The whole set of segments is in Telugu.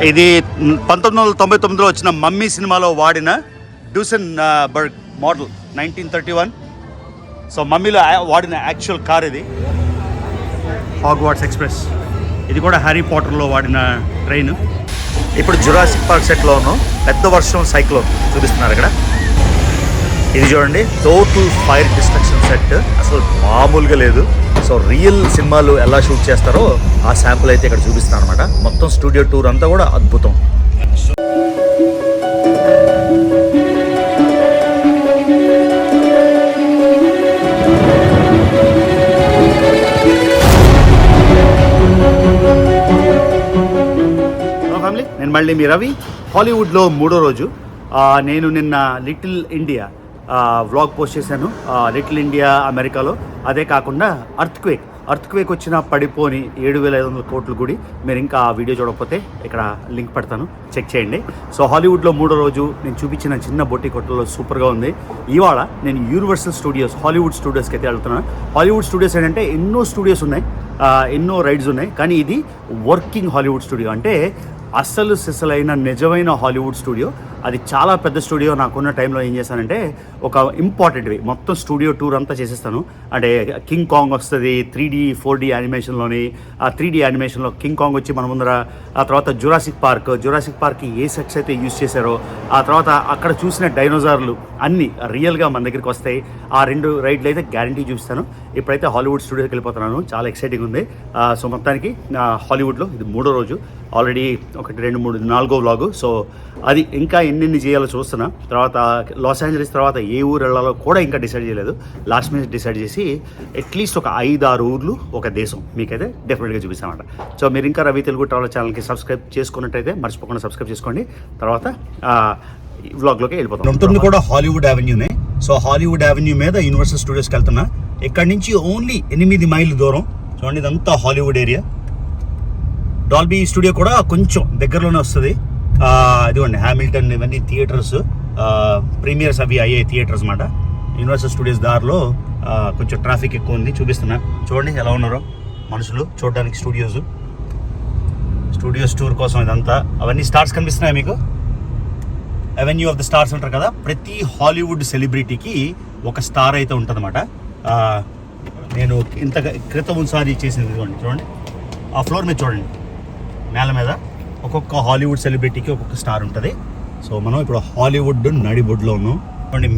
ఇది 1999లో వచ్చిన మమ్మీ సినిమాలో వాడిన డ్యూసెన్ బర్గ్ మోడల్ 1931. సో మమ్మీలో వాడిన యాక్చువల్ కార్ ఇది. Hogwarts express. ఇది కూడా హ్యారీ పాటర్లో వాడిన ట్రైన్. ఇప్పుడు జురాసిక్ పార్క్ సెట్లో ఉన్నాం. పెద్ద వర్షం సైక్లోన్ చూపిస్తున్నారు ఇక్కడ. ఇది చూడండి, టోటల్ ఫైర్ డిస్ట్రక్షన్ సెట్. అసలు మామూలుగా లేదు. సో రియల్ సినిమాలు ఎలా షూట్ చేస్తారో ఆ శాంపుల్ అయితే ఇక్కడ చూపిస్తాను అనమాట. మొత్తం స్టూడియో టూర్ అంతా కూడా అద్భుతం. ఫ్యామిలీ, నేను మళ్ళీ మీ రవి. హాలీవుడ్లో 3వ రోజు. నేను నిన్న లిటిల్ ఇండియా వ్లాగ్ పోస్ట్ చేశాను. లిటిల్ ఇండియా అమెరికాలో. అదే కాకుండా అర్త్క్వేక్ వచ్చిన పడిపోని 7,500 కోట్ల గుడి. మీరు ఇంకా ఆ వీడియో చూడకపోతే ఇక్కడ లింక్ పెడతాను, చెక్ చేయండి. సో హాలీవుడ్లో 3వ రోజు నేను చూపించిన చిన్న బొట్టి కొట్టలో సూపర్గా ఉంది. ఇవాళ నేను యూనివర్సల్ స్టూడియోస్, హాలీవుడ్ స్టూడియోస్కి అయితే వెళ్తున్నాను. హాలీవుడ్ స్టూడియోస్ ఏంటంటే ఎన్నో స్టూడియోస్ ఉన్నాయి, ఎన్నో రైడ్స్ ఉన్నాయి. కానీ ఇది వర్కింగ్ హాలీవుడ్ స్టూడియో, అంటే అస్సలు సిసలైన నిజమైన హాలీవుడ్ స్టూడియో. అది చాలా పెద్ద స్టూడియో. నాకున్న టైంలో ఏం చేశానంటే ఒక ఇంపార్టెంట్వి మొత్తం స్టూడియో టూర్ అంతా చేసేస్తాను. అంటే కింగ్ కాంగ్ వస్తుంది 3D 4D యానిమేషన్లోని. ఆ 3D యానిమేషన్లో కింగ్ కాంగ్ వచ్చి మన ముందర. ఆ తర్వాత జురాసిక్ పార్క్ ఏ సెట్స్ అయితే యూజ్ చేశారో, ఆ తర్వాత అక్కడ చూసిన డైనోసార్లు అన్నీ రియల్గా మన దగ్గరికి వస్తాయి. ఆ 2 రైడ్లు అయితే గ్యారంటీ చూపిస్తాను. ఇప్పుడైతే హాలీవుడ్ స్టూడియోకి వెళ్ళిపోతున్నాను. చాలా ఎక్సైటింగ్ ఉంది. సో మొత్తానికి హాలీవుడ్లో ఇది 3వ రోజు. ఆల్రెడీ 1, 2, 3, 4వ వ్లాగు. సో అది ఇంకా ఎన్ని చేయాలో చూస్తున్నా. తర్వాత లాస్ ఏంజలీస్ తర్వాత ఏ ఊరు వెళ్ళాలో కూడా ఇంకా డిసైడ్ చేయలేదు. లాస్ట్ మినిట్ డిసైడ్ చేసి అట్లీస్ట్ ఒక 5-6 ఊర్లు ఒక దేశం మీకైతే డెఫినెట్గా చూపిస్తామన్నమాట. సో మీరు ఇంకా రవి తెలుగు ట్రావెల్ ఛానల్కి సబ్స్క్రైబ్ చేసుకున్నట్టయితే మర్చిపోకుండా సబ్స్క్రైబ్ చేసుకోండి. తర్వాత వ్లాగ్లోకి వెళ్ళిపోతాం. ఉంటుంది కూడా హాలీవుడ్ అవెన్యూనే. సో హాలీవుడ్ అవెన్యూ మీద యూనివర్సల్ స్టూడియోస్కి వెళ్తున్నా. ఇక్కడ నుంచి ఓన్లీ 8 మైళ్ళు దూరం. చూడండి, ఇదంతా హాలీవుడ్ ఏరియా. డాల్బీ స్టూడియో కూడా కొంచెం దగ్గరలోనే వస్తుంది. ఇదిగోండి హ్యామిల్టన్, ఇవన్నీ థియేటర్స్, ప్రీమియర్స్ అవి అయ్యే థియేటర్స్ అన్నమాట. యూనివర్సల్ స్టూడియోస్ దారిలో కొంచెం ట్రాఫిక్ ఎక్కువ ఉంది. చూపిస్తున్నా చూడండి ఎలా ఉన్నారో మనుషులు చూడడానికి. స్టూడియోస్ టూర్ కోసం ఇదంతా. అవన్నీ స్టార్స్ కనిపిస్తున్నాయి మీకు. అవెన్యూ ఆఫ్ ద స్టార్స్ అంటారు కదా. ప్రతి హాలీవుడ్ సెలబ్రిటీకి ఒక స్టార్ అయితే ఉంటుందన్నమాట. నేను ఇంత క్రితం ఒకసారి చేసింది చూడండి. ఆ ఫ్లోర్ మీద చూడండి, నేల మీద ఒక్కొక్క హాలీవుడ్ సెలబ్రిటీకి ఒక్కొక్క స్టార్ ఉంటుంది. సో మనం ఇప్పుడు హాలీవుడ్ నడిబొడ్లో ఉన్నాం.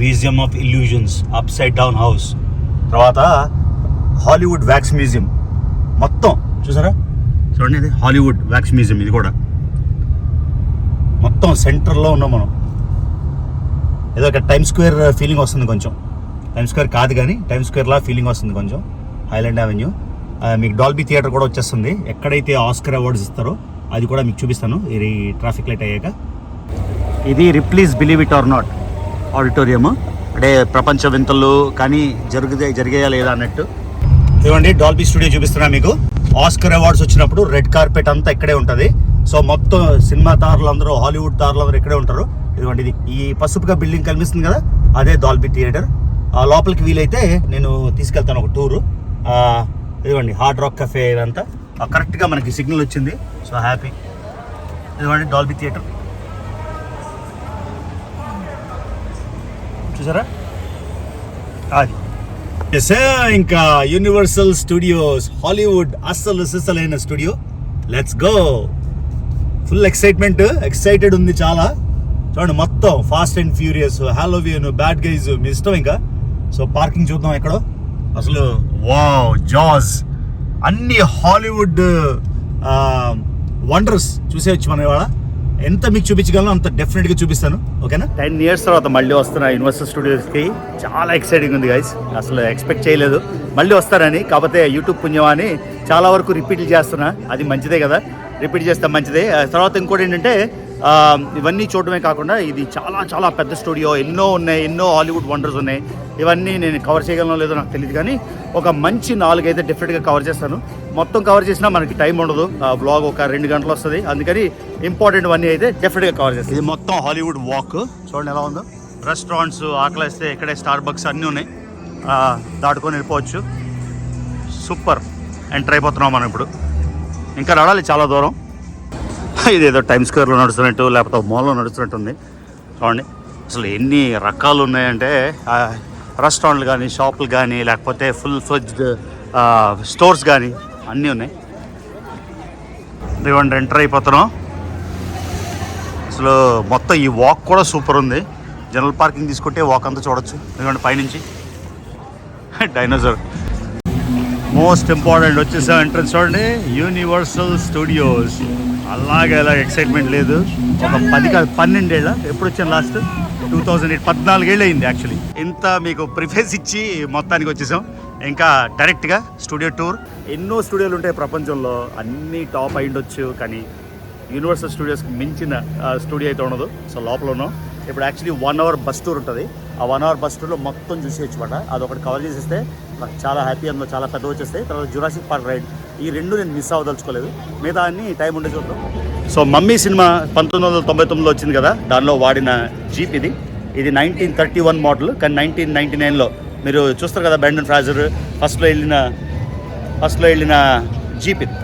Museum of illusions, up side down house, తర్వాత హాలీవుడ్ వ్యాక్స్ మ్యూజియం. మొత్తం చూసారా, చూడండి ఇది హాలీవుడ్ వ్యాక్స్ మ్యూజియం. ఇది కూడా మొత్తం సెంటర్లో ఉన్నాం మనం. ఏదో ఒక టైమ్ స్క్వేర్ ఫీలింగ్ వస్తుంది కొంచెం. టైమ్ స్క్వేర్ కాదు కానీ టైమ్ స్క్వేర్లా ఫీలింగ్ వస్తుంది కొంచెం. Highland avenue. మీకు డాల్బీ థియేటర్ కూడా వచ్చేస్తుంది. ఎక్కడైతే ఆస్కర్ అవార్డ్స్ ఇస్తారో అది కూడా మీకు చూపిస్తాను ఇది ట్రాఫిక్ లైట్ అయ్యాక. ఇది రిప్లీస్ believe it or not auditorium. అంటే ప్రపంచ వింతలు కానీ జరిగాయా లేదా అన్నట్టు. ఇవ్వండి డాల్బీ స్టూడియో చూపిస్తున్నా మీకు. ఆస్కర్ అవార్డ్స్ వచ్చినప్పుడు రెడ్ కార్పెట్ అంతా ఇక్కడే ఉంటుంది. సో మొత్తం సినిమా తారులందరూ, హాలీవుడ్ తారులందరూ ఇక్కడే ఉంటారు. ఇదిగోండి, ఇది ఈ పసుపుగా బిల్డింగ్ కనిపిస్తుంది కదా, అదే డాల్బీ థియేటర్. లోపలికి వీలైతే నేను తీసుకెళ్తాను ఒక టూరు. ఇదిగోండి హార్డ్ రాక్ కఫే. ఇదంతా కరెక్ట్గా మనకి సిగ్నల్ వచ్చింది. So happy. ఇదిగోండి డాల్బీ థియేటర్ చూసారా. అది ఇంకా యూనివర్సల్ స్టూడియోస్ హాలీవుడ్ అస్సలు సిస్సలైన studio. Let's go. Full excited ఉంది చాలా. చూడండి మొత్తం fast and furious, Halloween, bad guys మీ ఇష్టం ఇంకా. సో పార్కింగ్ చూద్దాం ఎక్కడో. అసలు వావ్, జాజ్, అన్ని హాలీవుడ్ వండర్స్ చూసేయచ్చు మనం ఇవాళ. ఎంత మీకు చూపించగలను అంత డెఫినెట్గా చూపిస్తాను. ఓకేనా. 10 years తర్వాత మళ్ళీ వస్తున్నా యూనివర్సల్ స్టూడియోస్కి. చాలా ఎక్సైటింగ్ ఉంది గైస్. అసలు ఎక్స్పెక్ట్ చేయలేదు మళ్ళీ వస్తారని. కాకపోతే యూట్యూబ్ పుణ్యం అని చాలా వరకు రిపీట్లు చేస్తున్నా. అది మంచిదే కదా, రిపీట్ చేస్తే మంచిదే. తర్వాత ఇంకోటి ఏంటంటే ఇవన్నీ చూడటమే కాకుండా ఇది చాలా చాలా పెద్ద స్టూడియో. ఎన్నో ఉన్నాయి, ఎన్నో హాలీవుడ్ వండర్స్ ఉన్నాయి. ఇవన్నీ నేను కవర్ చేయగలనో లేదో నాకు తెలియదు కానీ ఒక మంచి 4 అయితే డెఫినెట్గా కవర్ చేస్తాను. మొత్తం కవర్ చేసినా మనకి టైం ఉండదు. బ్లాగ్ ఒక 2 గంటలు వస్తుంది. అందుకని ఇంపార్టెంట్ అన్నీ అయితే డెఫినెట్గా కవర్ చేస్తాను. ఇది మొత్తం హాలీవుడ్ వాక్. చూడండి ఎలా ఉందో. రెస్టారెంట్స్, ఆకలిస్తే ఇక్కడే స్టార్ బక్స్ అన్నీ ఉన్నాయి. దాటుకొని వెళ్ళిపోవచ్చు. సూపర్. ఎంటర్ అయిపోతున్నాం మనం ఇప్పుడు. ఇంకా నడాలి చాలా దూరం. ఇదేదో టైమ్ స్క్వేర్లో నడుస్తున్నట్టు లేకపోతే మాల్లో నడుస్తున్నట్టు ఉంది. చూడండి అసలు ఎన్ని రకాలు ఉన్నాయంటే రెస్టారెంట్లు కానీ, షాపులు కానీ, లేకపోతే ఫుల్ ఫ్లెడ్జ్డ్ స్టోర్స్ కానీ అన్నీ ఉన్నాయి. ఇవ్వండి ఎంటర్ అయిపోతున్నాం. అసలు మొత్తం ఈ వాక్ కూడా సూపర్ ఉంది. జనరల్ పార్కింగ్ తీసుకుంటే వాక్ అంతా చూడొచ్చు. ఇవ్వండి పైనుంచి డైనోసార్. మోస్ట్ ఇంపార్టెంట్ వచ్చేసా ఎంట్రన్స్ చూడండి, యూనివర్సల్ స్టూడియోస్. అలాగే అలా ఎక్సైట్మెంట్ లేదు. ఒక 12 ఏళ్ళ ఎప్పుడు వచ్చాను లాస్ట్ 2008, 14 ఏళ్ళు అయింది యాక్చువల్లీ. ఇంత మీకు ప్రిఫరెన్స్ ఇచ్చి మొత్తానికి వచ్చేసాం. ఇంకా డైరెక్ట్గా స్టూడియో టూర్. ఎన్నో స్టూడియోలు ఉంటాయి ప్రపంచంలో, అన్నీ టాప్ అయ్యుండొచ్చు, కానీ యూనివర్సల్ స్టూడియోస్కి మించిన స్టూడియో అయితే ఉండదు. సో లోపల ఉన్నాం. ఇప్పుడు యాక్చువల్లీ 1 hour బస్ టూర్ ఉంటుంది. ఆ 1 hour బస్ టూర్లో మొత్తం చూసేయచ్చు మాట. అదొకటి కవర్ చేసేస్తే నాకు చాలా హ్యాపీ. అందులో చాలా పెద్ద వచ్చేస్తాయి. తర్వాత జురాసిక్ పార్క్ రైడ్, ఈ 2 నేను మిస్ అవ్వదలుచుకోలేదు. మిగతా అన్ని టైం ఉండే చూద్దాం. సో మమ్మీ సినిమా 1999లో వచ్చింది కదా, దానిలో వాడిన జీప్ ఇది. ఇది 1931 మోడల్, కానీ 1999లో మీరు చూస్తారు కదా బ్రాండన్ ఫ్రాజర్ ఫస్ట్లో వెళ్ళిన జీప్ ఇది.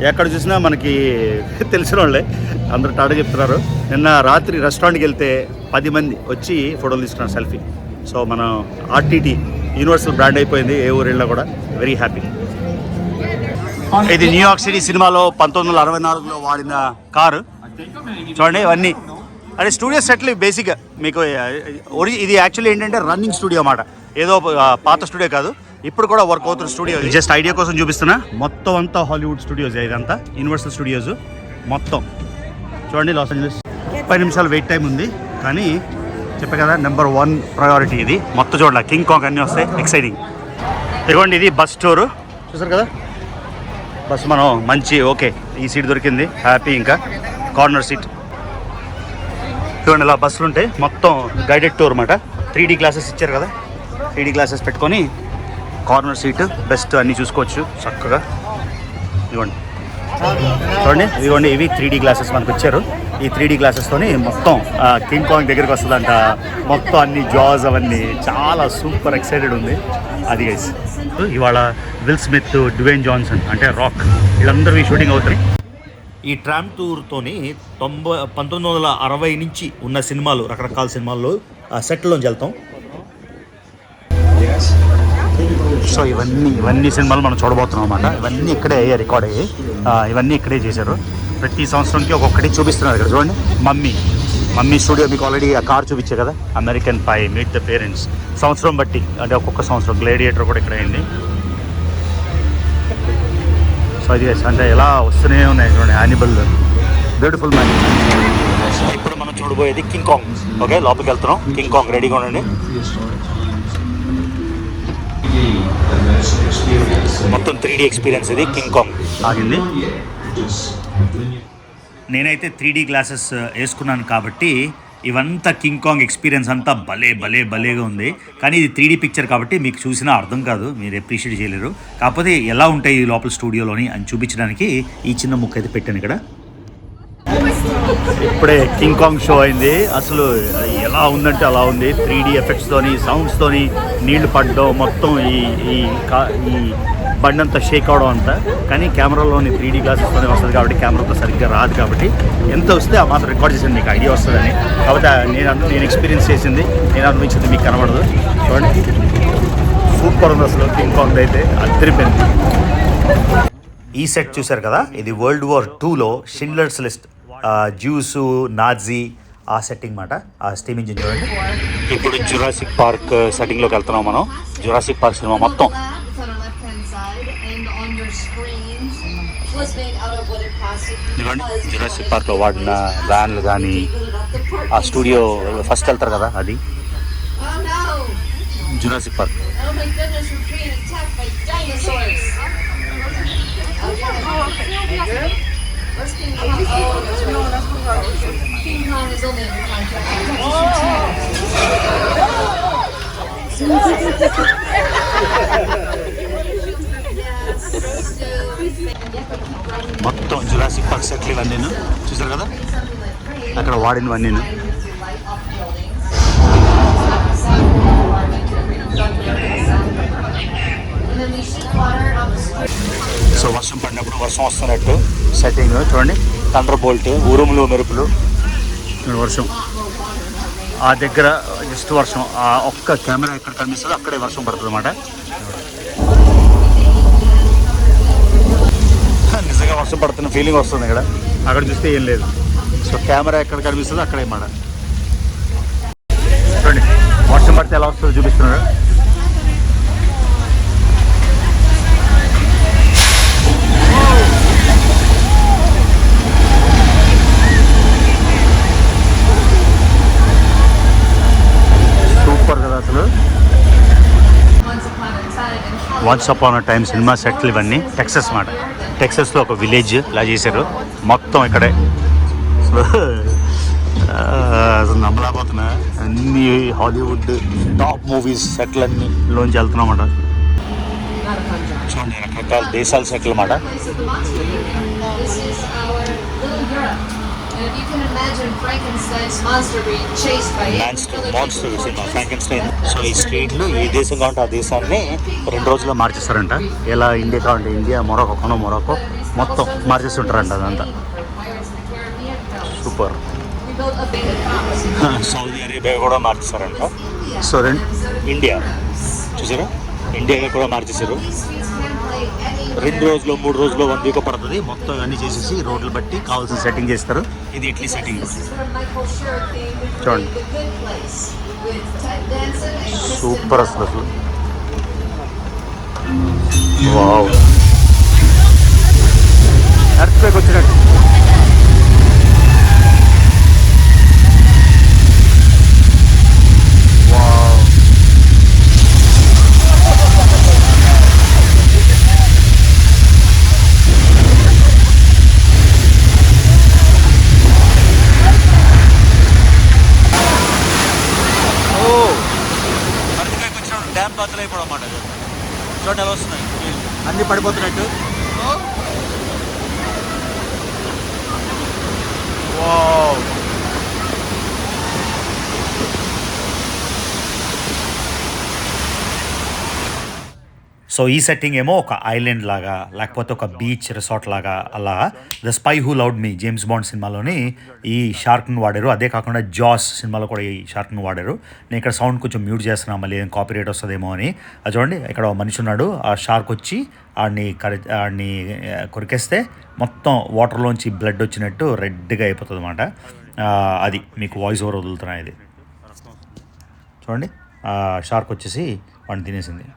ఎక్కడ చూసినా మనకి తెలిసిన వాళ్ళే, అందరూ టాటా చెప్తున్నారు. నిన్న రాత్రి రెస్టారెంట్కి వెళ్తే 10 మంది వచ్చి ఫోటోలు తీసుకున్నారు, సెల్ఫీ. సో మనం ఆర్టీటీ యూనివర్సల్ బ్రాండ్ అయిపోయింది ఏ ఊరు వెళ్ళినా కూడా. Very happy. ఇది న్యూయార్క్ సిటీ సినిమాలో 1964లో వాడిన కారు చూడండి. ఇవన్నీ అంటే స్టూడియో సెట్లు బేసిక్గా మీకు ఇది యాక్చువల్లీ ఏంటంటే రన్నింగ్ స్టూడియో అన్నమాట. ఏదో పాత స్టూడియో కాదు, ఇప్పుడు కూడా వర్క్ అవుతున్న స్టూడియో. జస్ట్ ఐడియా కోసం చూపిస్తున్నా. మొత్తం అంతా హాలీవుడ్ స్టూడియోస్, ఇదంతా యూనివర్సల్ స్టూడియోస్ మొత్తం. చూడండి లాస్ ఏంజలస్ 30 నిమిషాలు వెయిట్ టైం ఉంది, కానీ చెప్పే కదా నెంబర్ 1 ప్రయారిటీ ఇది. మొత్తం చూడండి కింగ్ కాంగ్ అన్నీ వస్తాయి, ఎక్సైటింగ్. ఇదిగోండి ఇది బస్ టూరు, చూసారు కదా బస్. మనం మంచి ఓకే ఈ సీట్ దొరికింది, హ్యాపీ. ఇంకా కార్నర్ సీట్. చూడండి ఇలా బస్సులు ఉంటాయి, మొత్తం గైడెడ్ టూర్ అనమాట. 3D గ్లాసెస్ ఇచ్చారు కదా, 3D గ్లాసెస్ పెట్టుకొని కార్నర్ సీట్ బెస్ట్ అన్నీ చూసుకోవచ్చు చక్కగా. ఇవ్వండి చూడండి, ఇదిగోండి ఇవి 3D గ్లాసెస్ మనకు వచ్చారు. ఈ 3D గ్లాసెస్తోని మొత్తం కింగ్ కాంగ్ దగ్గరికి వస్తుందంట. మొత్తం అన్ని జాస్ అవన్నీ చాలా సూపర్ ఎక్సైటెడ్ ఉంది. అది గైస్ ఇవాళ విల్ స్మిత్, డ్వేన్ జాన్సన్ అంటే రాక్, వీళ్ళందరూ షూటింగ్ అవుతాయి. ఈ ట్రామ్ టూర్తోని 1960 నుంచి ఉన్న సినిమాలు, రకరకాల సినిమాల్లో సెట్లోంచి వెళ్తాం. సో ఇవన్నీ సినిమాలు మనం చూడబోతున్నాం అన్నమాట. ఇవన్నీ ఇక్కడే రికార్డ్ అయ్యాయి, ఇవన్నీ ఇక్కడే చేశారు. ప్రతి సంవత్సరంకి ఒక్కొక్కటి చూపిస్తున్నారు. ఇక్కడ చూడండి మమ్మీ స్టూడియో మీకు ఆల్రెడీ ఆ కార్ చూపించే కదా, American pie, meet the parents. సంవత్సరం బట్టి అంటే ఒక్కొక్క సంవత్సరం. గ్లేడియేటర్ కూడా ఇక్కడ అయింది. సో అది అంటే ఎలా వస్తూనే ఉన్నాయి చూడండి. Animal beautiful man. ఇప్పుడు మనం చూడబోయేది కింగ్ కాంగ్. ఓకే లోపలికి వెళ్తున్నాం. కింగ్ కాంగ్ రెడీగా ఉండండి. మొత్తం 3D ఎక్స్పీరియన్స్ ఇది. కింగ్ కాంగ్ ఆగింది. నేనైతే 3D గ్లాసెస్ వేసుకున్నాను కాబట్టి ఇవంతా కింగ్ కాంగ్ ఎక్స్పీరియన్స్ అంతా భలేగా ఉంది. కానీ ఇది 3D పిక్చర్ కాబట్టి మీకు చూసినా అర్థం కాదు, మీరు అప్రిషియేట్ చేయలేరు. కాకపోతే ఎలా ఉంటాయి ఈ లోపల స్టూడియోలోని అని చూపించడానికి ఈ చిన్న ముక్క అయితే పెట్టాను ఇక్కడ. ఇప్పుడే కింగ్ కాంగ్ షో అయింది. అసలు ఎలా ఉందంటే అలా ఉంది. 3D ఎఫెక్ట్స్తోని, సౌండ్స్తోని, నీళ్లు పడడం, మొత్తం ఈ బండంతా షేక్ అవడం అంతా. కానీ కెమెరాలోని 3D గ్లాసెస్తోనే వస్తుంది కాబట్టి కెమెరాతో సరిగ్గా రాదు. కాబట్టి ఎంత వస్తే ఆ మాత్రం రికార్డ్ చేసింది, మీకు ఐడియా వస్తుందని. కాబట్టి నేను ఎక్స్పీరియన్స్ చేసింది, నేను అనిపించింది మీకు కనబడదు. చూడండి సూపర్ ఉంది అసలు. కింగ్ కాంగ్ అయితే అదిరిపోయింది. ఈ సెట్ చూశారు కదా, ఇది World War IIలో షిండ్లర్స్ లిస్ట్, జ్యూసు, నాజీ ఆ సెట్టింగ్ మాట. ఆ స్టీమ్ ఇంజిన్ చూడండి. ఇప్పుడు జురాసిక్ పార్క్ సెట్టింగ్లోకి వెళ్తున్నాం మనం. జురాసిక్ పార్క్ సినిమా మొత్తం జురాసిక్ పార్క్లో వాడిన వ్యాన్లు కానీ, ఆ స్టూడియో ఫస్ట్ వెళ్తారు కదా అది జురాసిక్ పార్క్. మొత్తం జురాసిక్ పార్క్ సెట్లు ఇవన్నీ చూసారు కదా, అక్కడ వాడినవన్నీ. సో వర్షం పడినప్పుడు వర్షం వస్తున్నట్టు సెట్టింగ్ చూడండి. థండర్ బోల్ట్, ఉరుములు మెరుపులు, వర్షం. ఆ దగ్గర జస్ట్ వర్షం, ఆ ఒక్క కెమెరా ఎక్కడ కనిపిస్తుందో అక్కడే వర్షం పడుతుంది అన్నమాట. నిజంగా వర్షం పడుతున్న ఫీలింగ్ వస్తుంది ఇక్కడ. అక్కడ చూస్తే ఏం లేదు. సో కెమెరా ఎక్కడ కనిపిస్తుందో అక్కడే అన్నమాట. చూడండి వర్షం పడితే ఎలా వస్తుందో చూపిస్తున్నాడు. సూపర్ కదా అసలు. Once upon a time cinema సెట్లు ఇవన్నీ టెక్సస్ మాట. టెక్సస్లో ఒక విలేజ్ ఇలా చేశారు మొత్తం ఇక్కడే. సో అసలు నమ్మలేకపోతున్నా, అన్ని హాలీవుడ్ టాప్ మూవీస్ సెట్లన్నీ లోంచి వెళ్తున్నాం అన్నమాట. చూడండి రకరకాల దేశాల సెట్లు అన్నమాట. Monster cinema Frankenstein. సో ఈ స్ట్రీట్లు ఈ దేశం కావాలంటే ఆ దేశాన్ని 2 రోజుల్లో మార్చేస్తారంట. ఎలా ఇండియా కావాలంటే ఇండియా, మొరాకో కొన మొరాకో మొత్తం మార్చేస్తుంటారంట అదంతా. సూపర్. సౌదీ అరేబియా కూడా మార్చేస్తారంట. సో ఇండియా చూసారా, ఇండియా కూడా మార్చేశారు. 2 రోజులు 3 రోజులు 1 వీక్ పడుతుంది. మొత్తం అన్నీ చేసేసి రోడ్లు బట్టి కావాల్సిన సెట్టింగ్ చేస్తారు. ఇది ఇట్లీ సెట్టింగ్ చూడండి. సూపర్ అసలు. వావ్, ఎర్త్క్వేక్ వచ్చినట్టు. డ్యామ్ బద్దలైపోవడం అన్నమాట. చూడండి ఎలా వస్తున్నాయి, అన్నీ పడిపోతున్నట్టు. వావ్. సో ఈ సెట్టింగ్ ఏమో ఒక ఐలాండ్ లాగా, లేకపోతే ఒక బీచ్ రిసార్ట్ లాగా. అలా the spy who loved me James bond సినిమాలోని ఈ షార్క్ను వాడారు. అదే కాకుండా జాస్ సినిమాలో కూడా ఈ షార్క్ను వాడారు. నేను ఇక్కడ సౌండ్ కొంచెం మ్యూట్ చేస్తున్నాను, మళ్ళీ ఏం కాపీరైట్ వస్తుందేమో అని. అది చూడండి, ఇక్కడ ఒక మనిషి ఉన్నాడు. ఆ షార్క్ వచ్చి ఆడిని కొరికేస్తే మొత్తం వాటర్లోంచి బ్లడ్ వచ్చినట్టు రెడ్గా అయిపోతుంది అన్నమాట. అది మీకు వాయిస్ ఓవర్ వదులుతున్నాయి. ఇది చూడండి, షార్క్ వచ్చేసి వాడిని తినేసింది.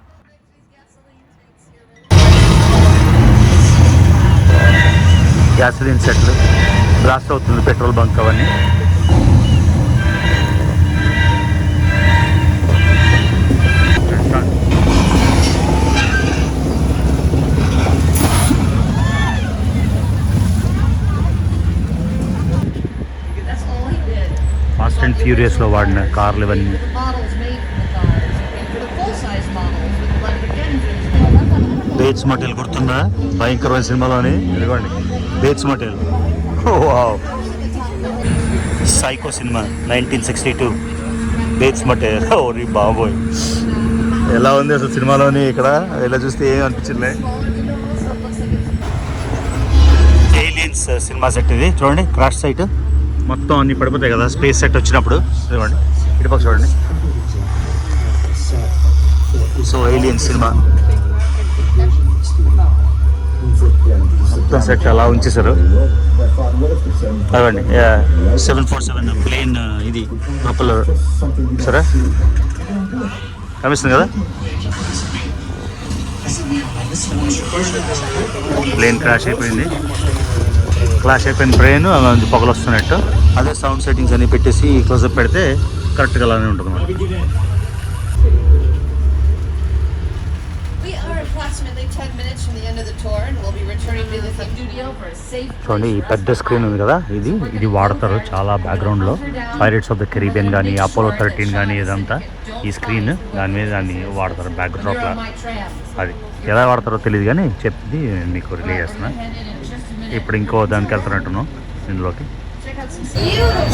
గ్యాసోలిన్ సెట్లు, బ్లాస్ట్ అవుతుంది పెట్రోల్ బంక్ అవన్నీ. ఫాస్ట్ అండ్ ఫ్యూరియస్లో వాడిన కార్లు ఇవన్నీ. బేట్స్ మోటెల్ గుర్తుందా, భయంకరమైన సినిమాలోని? ఇదిగోండి beats motel. Wow. Psycho cinema 1962 beats motel. ఓరి బాబోయ్, ఎలా ఉంది అసలు సినిమాలోని. ఇక్కడ ఇలా చూస్తే ఏం అనిపించలే. ఏలియన్స్ సినిమా సెట్ ఇది చూడండి. క్రాష్ సైట్ మొత్తం అన్ని పడిపోతాయి కదా స్పేస్ సెట్ వచ్చినప్పుడు. చూడండి ఇటుపక్క చూడండి. సో ఏలియన్స్ సినిమా మొత్తం సెట్ అలా ఉంచేశారు. అవండి 747 ప్లేన్, ఇది ప్రొపెల్లర్ సరే కనిపిస్తుంది కదా. ప్లేన్ క్రాష్ అయిపోయింది. బ్రెయిన్ అలా పొగలు వస్తున్నట్టు. అదే సౌండ్ సెట్టింగ్స్ అన్ని పెట్టేసి క్లోజప్ పెడితే కరెక్ట్గా అలానే ఉంటుంది అన్నమాట. చూడండి ఈ పెద్ద స్క్రీన్ ఉంది కదా, ఇది వాడతారు చాలా బ్యాక్గ్రౌండ్లో. పైరేట్స్ ఆఫ్ ద కెరీబియన్ కానీ, అపోలో 13 కానీ, ఇదంతా ఈ స్క్రీన్ దాని మీద దాన్ని వాడతారు బ్యాక్డ్రాప్లా. అది ఎలా వాడతారో తెలియదు కానీ చెప్పింది మీకు రిలే చేస్తున్నా. ఇప్పుడు ఇంకో దానికి వెళ్తున్నట్టును ఇందులోకి.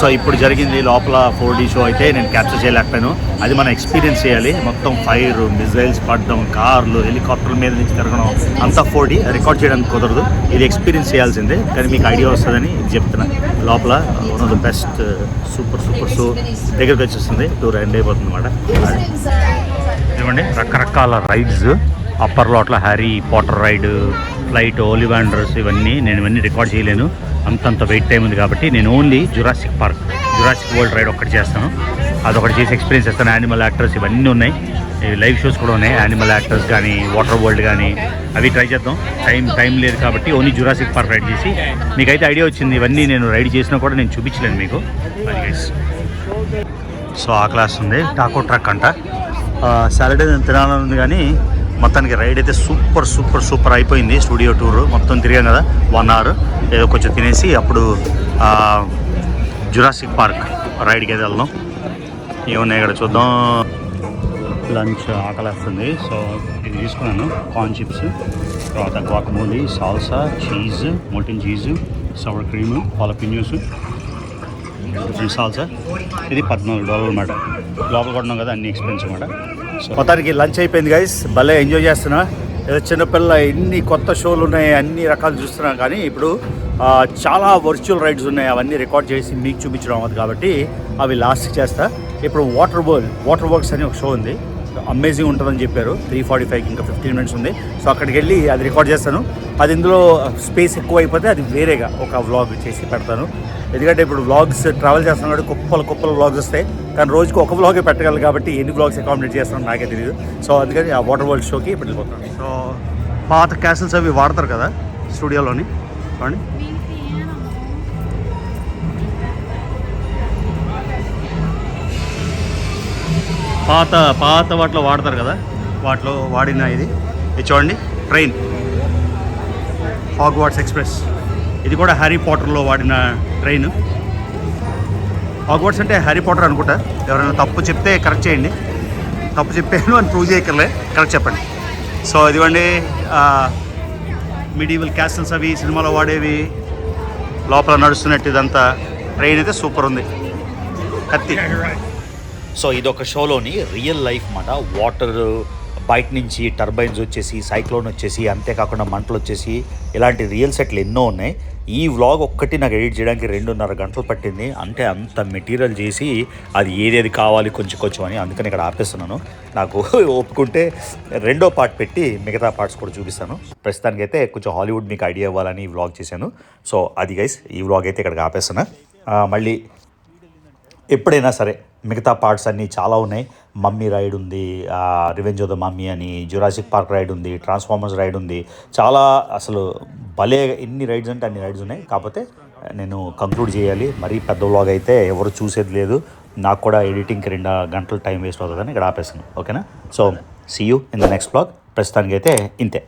సో ఇప్పుడు జరిగింది లోపల 4D షో అయితే నేను క్యాప్చర్ చేయలేకపోయాను. అది మనం ఎక్స్పీరియన్స్ చేయాలి. మొత్తం ఫైర్, మిజైల్స్ పడడం, కార్లు, హెలికాప్టర్ల మీద నుంచి తిరగడం అంతా 4D రికార్డ్ చేయడానికి కుదరదు. ఇది ఎక్స్పీరియన్స్ చేయాల్సిందే. కానీ మీకు ఐడియా వస్తుందని ఇది చెప్తున్నా. లోపల one of the best super show దగ్గరికి వచ్చేస్తుంది. టూర్ ఎండ్ అయిపోతుంది అన్నమాట. ఇవ్వండి రకరకాల రైడ్స్, అప్పర్ లోట్ల Harry Potter ride, flight, Ollivanders, ఇవన్నీ రికార్డ్ చేయలేను. అంతంత వెయిట్ టైం ఉంది కాబట్టి నేను ఓన్లీ జురాసిక్ వరల్డ్ రైడ్ ఒక్కటి చేస్తాను. అదొకటి చేసి ఎక్స్పీరియన్స్ చేస్తాను. యానిమల్ యాక్టర్స్ ఇవన్నీ ఉన్నాయి, లైవ్ షోస్ కూడా ఉన్నాయి. యానిమల్ యాక్టర్స్ కానీ, వాటర్ వరల్డ్ కానీ అవి ట్రై చేద్దాం. టైం లేదు కాబట్టి ఓన్లీ జురాసిక్ పార్క్ రైడ్ చేసి మీకైతే ఐడియా వచ్చింది. ఇవన్నీ నేను రైడ్ చేసినా కూడా నేను చూపించలేను మీకు. సో ఆ క్లాస్ ఉంది, టాకో ట్రక్ అంట. సాటర్డే నేను తినాలని ఉంది కానీ మొత్తానికి రైడ్ అయితే సూపర్ అయిపోయింది. స్టూడియో టూర్ మొత్తం తిరిగాం కదా 1 hour. ఏదో కొంచెం తినేసి అప్పుడు జురాసిక్ పార్క్ రైడ్కి అయితే వెళ్దాం. ఏమన్నా ఇక్కడ చూద్దాం. లంచ్ ఆకలేస్తుంది. సో ఇది తీసుకున్నాను, కార్న్ చిప్స్, తర్వాత guacamole, salsa, cheese, molten cheese, sour cream, పాలపిన్యూస్, డిఫరెంట్ సాల్సా. ఇది $14 అన్నమాట. లోపల కొన్నాం కదా, అన్ని ఎక్స్పెన్సివ్ అన్నమాట. సో మొత్తానికి లంచ్ అయిపోయింది గైస్. భలే ఎంజాయ్ చేస్తున్నా. ఏదో చిన్నపిల్ల ఎన్ని కొత్త షోలు ఉన్నాయి, అన్ని రకాలు చూస్తున్నాం. కానీ ఇప్పుడు చాలా వర్చువల్ రైడ్స్ ఉన్నాయి. అవన్నీ రికార్డ్ చేసి మీకు చూపించడం అవ్వదు కాబట్టి అవి లాస్ట్కి చేస్తా. ఇప్పుడు వాటర్ వర్క్స్ అని ఒక షో ఉంది, అమేజింగ్ ఉంటుందని చెప్పారు. 3:45 ఇంకా 15 minutes ఉంది. సో అక్కడికి వెళ్ళి అది రికార్డ్ చేస్తాను. అది ఇందులో స్పేస్ ఎక్కువ అయిపోతే అది వేరేగా ఒక వ్లాగ్ చేసి పెడతాను. ఎందుకంటే ఇప్పుడు వ్లాగ్స్ ట్రావెల్ చేస్తాను కాబట్టి కుప్పలు వ్లాగ్స్ వస్తాయి. కానీ రోజుకి ఒక వ్లాగే పెట్టగలను కాబట్టి ఎన్ని వ్లాగ్స్ అకామిడేట్ చేస్తాను నాకే తెలియదు. సో అందుకని ఆ వాటర్ వరల్డ్ షోకి ఇప్పుడు వెళ్ళిపోతాను. సో పాత క్యాసిల్స్ అవి వాడతారు కదా స్టూడియోలోని, చూడండి. పాత వాటిలో వాడతారు కదా, వాటిలో వాడిన ఇది చూడండి. Train, Hogwarts express. ఇది కూడా హ్యారీ పాటర్లో వాడిన ట్రైన్. హాగ్వార్ట్స్ అంటే హ్యారీ పాటర్ అనుకుంటా. ఎవరైనా తప్పు చెప్తే కరెక్ట్ చేయండి. తప్పు చెప్పాను అని ప్రూవ్ చేయక్కర్లే, కరెక్ట్ చెప్పండి. సో ఇదిగోండి మిడీవల్ క్యాసిల్స్, అవి సినిమాలో వాడేవి లోపల నడుస్తున్నట్టు. ఇదంతా ట్రైన్ అయితే సూపర్ ఉంది. కత్తి. సో ఇదొక షోలోని రియల్ లైఫ్ మాట. వాటర్ బయట నుంచి టర్బైన్స్ వచ్చేసి, సైక్లోన్ వచ్చేసి, అంతేకాకుండా మంటలు వచ్చేసి, ఇలాంటి రియల్ సెట్లు ఎన్నో ఉన్నాయి. ఈ వ్లాగ్ ఒక్కటి నాకు ఎడిట్ చేయడానికి 2.5 గంటలు పట్టింది. అంటే అంత మెటీరియల్ చేసి అది ఏదేది కావాలి కొంచెం అని. అందుకని ఇక్కడ ఆపేస్తున్నాను. నాకు ఒప్పుకుంటే 2వ పార్ట్ పెట్టి మిగతా పార్ట్స్ కూడా చూపిస్తాను. ప్రస్తుతానికైతే కొంచెం హాలీవుడ్ మీకు ఐడియా ఇవ్వాలని ఈ వ్లాగ్ చేశాను. సో అది గైస్, ఈ వ్లాగ్ అయితే ఇక్కడికి ఆపేస్తున్నా. మళ్ళీ ఎప్పుడైనా సరే మిగతా పార్ట్స్ అన్నీ చాలా ఉన్నాయి. మమ్మీ రైడ్ ఉంది, రివెంజ్ ఆఫ్ ద మమ్మీ అని, జురాసిక్ పార్క్ రైడ్ ఉంది, ట్రాన్స్ఫార్మర్స్ రైడ్ ఉంది. చాలా అసలు భలే ఎన్ని రైడ్స్ అంటే అన్ని రైడ్స్ ఉన్నాయి. కాకపోతే నేను కంక్లూడ్ చేయాలి. మరీ పెద్ద వ్లాగ్ అయితే ఎవరు చూసేది లేదు. నాకు కూడా ఎడిటింగ్కి 2 గంటలు టైం వేస్ట్ అవుతుందని ఇక్కడ ఆపేస్తాను. ఓకేనా? So see you in the next vlog. ప్రస్తుతానికైతే ఇంతే.